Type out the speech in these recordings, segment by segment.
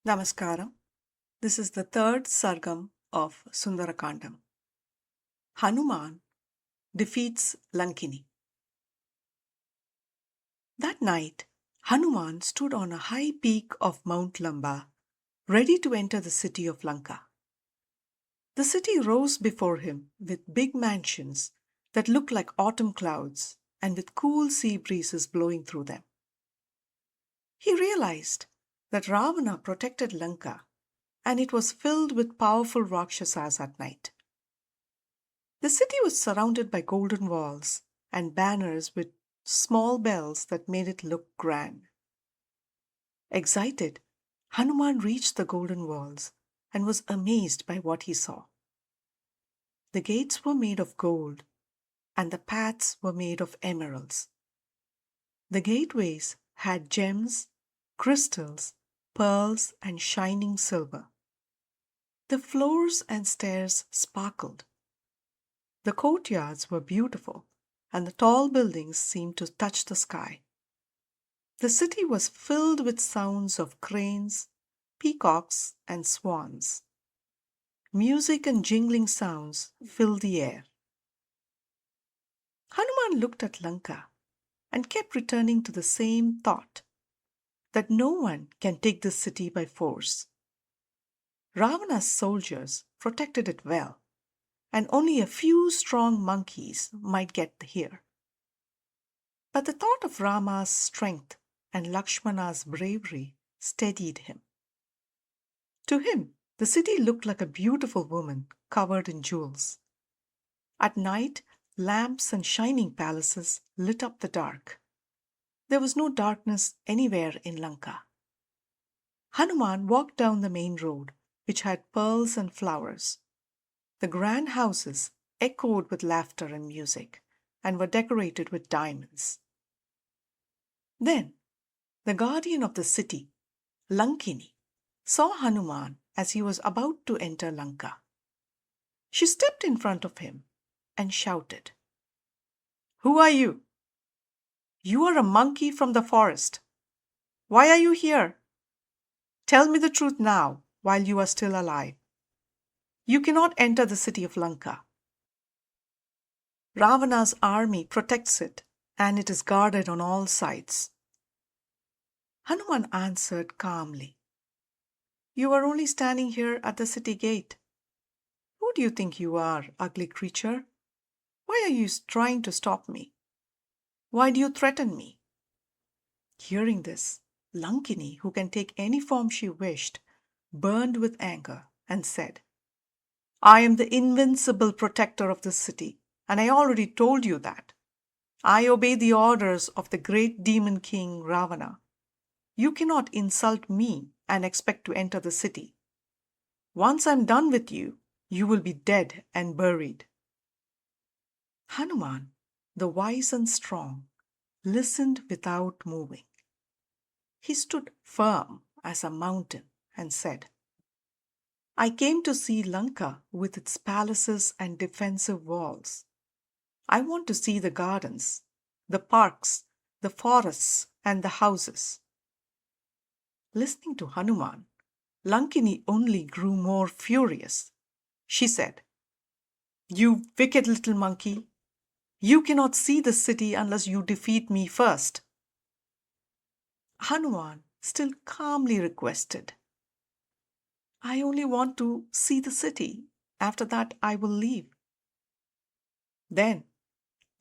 Namaskaram. This is the third sargam of Sundara Kaandam. Hanuman defeats Lankini. That night, Hanuman stood on a high peak of Mount Lamba, ready to enter the city of Lanka. The city rose before him with big mansions that looked like autumn clouds and with cool sea breezes blowing through them. He realized that Ravana protected Lanka and it was filled with powerful Rakshasas at night. The city was surrounded by golden walls and banners with small bells that made it look grand. Excited, Hanuman reached the golden walls and was amazed by what he saw. The gates were made of gold and the paths were made of emeralds. The gateways had gems, crystals, pearls, and shining silver. The floors and stairs sparkled. The courtyards were beautiful, and the tall buildings seemed to touch the sky. The city was filled with sounds of cranes, peacocks, and swans. Music and jingling sounds filled the air. Hanuman looked at Lanka and kept returning to the same thought, that no one can take this city by force. Ravana's soldiers protected it well, and only a few strong monkeys might get here. But the thought of Rama's strength and Lakshmana's bravery steadied him. To him, the city looked like a beautiful woman covered in jewels. At night, lamps and shining palaces lit up the dark. There was no darkness anywhere in Lanka. Hanuman walked down the main road, which had pearls and flowers. The grand houses echoed with laughter and music and were decorated with diamonds. Then the guardian of the city, Lankini, saw Hanuman as he was about to enter Lanka. She stepped in front of him and shouted, "Who are you? You are a monkey from the forest. Why are you here? Tell me the truth now while you are still alive. You cannot enter the city of Lanka. Ravana's army protects it, and it is guarded on all sides." Hanuman answered calmly, "You are only standing here at the city gate. Who do you think you are, ugly creature? Why are you trying to stop me? Why do you threaten me?" Hearing this, Lankini, who can take any form she wished, burned with anger and said, "I am the invincible protector of this city, and I already told you that. I obey the orders of the great demon king Ravana. You cannot insult me and expect to enter the city. Once I'm done with you, you will be dead and buried." Hanuman, the wise and strong, listened without moving. He stood firm as a mountain and said, "I came to see Lanka with its palaces and defensive walls. I want to see the gardens, the parks, the forests, and the houses." Listening to Hanuman, Lankini only grew more furious. She said, "You wicked little monkey! You cannot see the city unless you defeat me first." Hanuman still calmly requested, "I only want to see the city. After that, I will leave." Then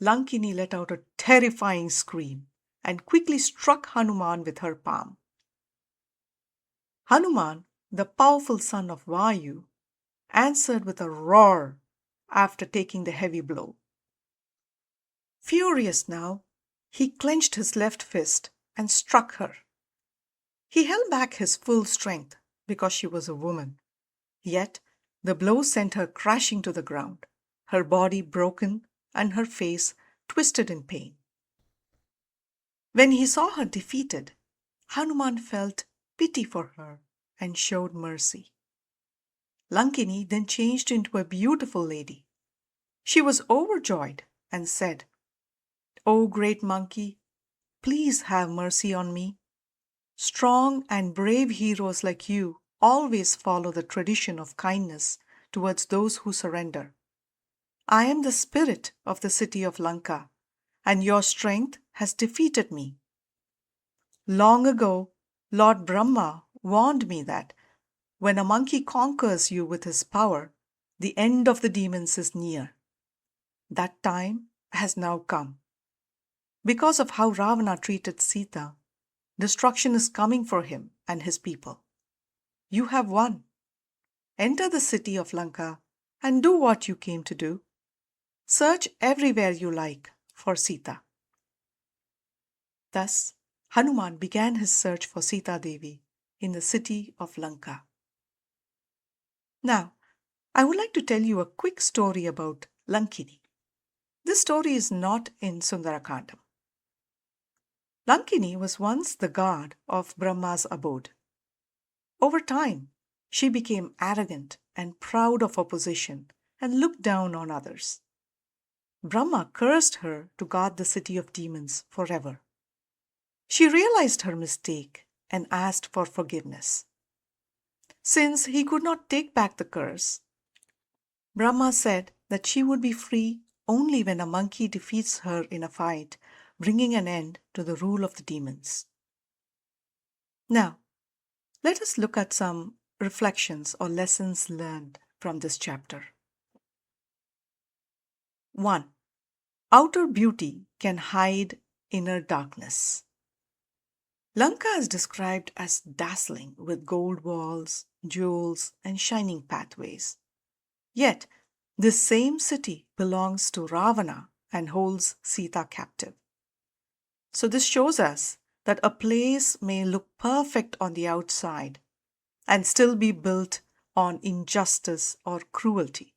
Lankini let out a terrifying scream and quickly struck Hanuman with her palm. Hanuman, the powerful son of Vayu, answered with a roar after taking the heavy blow. Furious now, he clenched his left fist and struck her. He held back his full strength because she was a woman. Yet the blow sent her crashing to the ground, her body broken and her face twisted in pain. When he saw her defeated, Hanuman felt pity for her and showed mercy. Lankini then changed into a beautiful lady. She was overjoyed and said, "O great monkey, please have mercy on me." Strong and brave heroes like you always follow the tradition of kindness towards those who surrender. I am the spirit of the city of Lanka, and your strength has defeated me. Long ago, Lord Brahma warned me that when a monkey conquers you with his power, the end of the demons is near. That time has now come. Because of how Ravana treated Sita, destruction is coming for him and his people. You have won. Enter the city of Lanka and do what you came to do. Search everywhere you like for Sita. Thus, Hanuman began his search for Sita Devi in the city of Lanka. Now, I would like to tell you a quick story about Lankini. This story is not in Sundara Kaandam. Lankini was once the god of Brahma's abode. Over time, she became arrogant and proud of her position and looked down on others. Brahma cursed her to guard the city of demons forever. She realized her mistake and asked for forgiveness. Since he could not take back the curse, Brahma said that she would be free only when a monkey defeats her in a fight, bringing an end to the rule of the demons. Now, let us look at some reflections or lessons learned from this chapter. 1. Outer beauty can hide inner darkness. Lanka is described as dazzling with gold walls, jewels, and shining pathways. Yet, this same city belongs to Ravana and holds Sita captive. So this shows us that a place may look perfect on the outside and still be built on injustice or cruelty.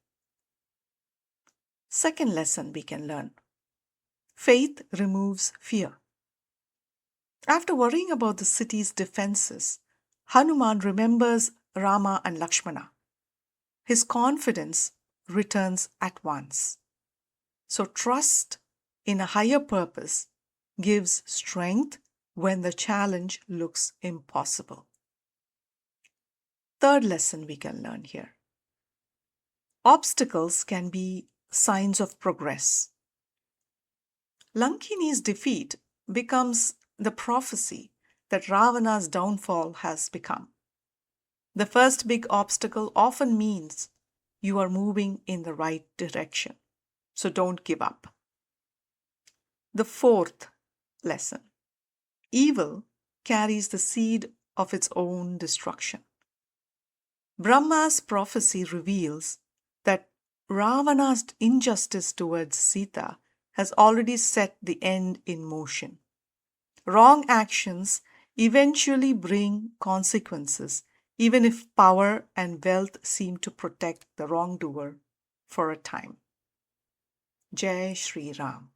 Second lesson we can learn. Faith removes fear. After worrying about the city's defenses, Hanuman remembers Rama and Lakshmana. His confidence returns at once. So trust in a higher purpose gives strength when the challenge looks impossible. Third lesson we can learn here. Obstacles can be signs of progress. Lankini's defeat becomes the prophecy that Ravana's downfall has become. The first big obstacle often means you are moving in the right direction, so don't give up. The fourth lesson. Evil carries the seed of its own destruction. Brahma's prophecy reveals that Ravana's injustice towards Sita has already set the end in motion. Wrong actions eventually bring consequences, even if power and wealth seem to protect the wrongdoer for a time. Jai Shri Ram.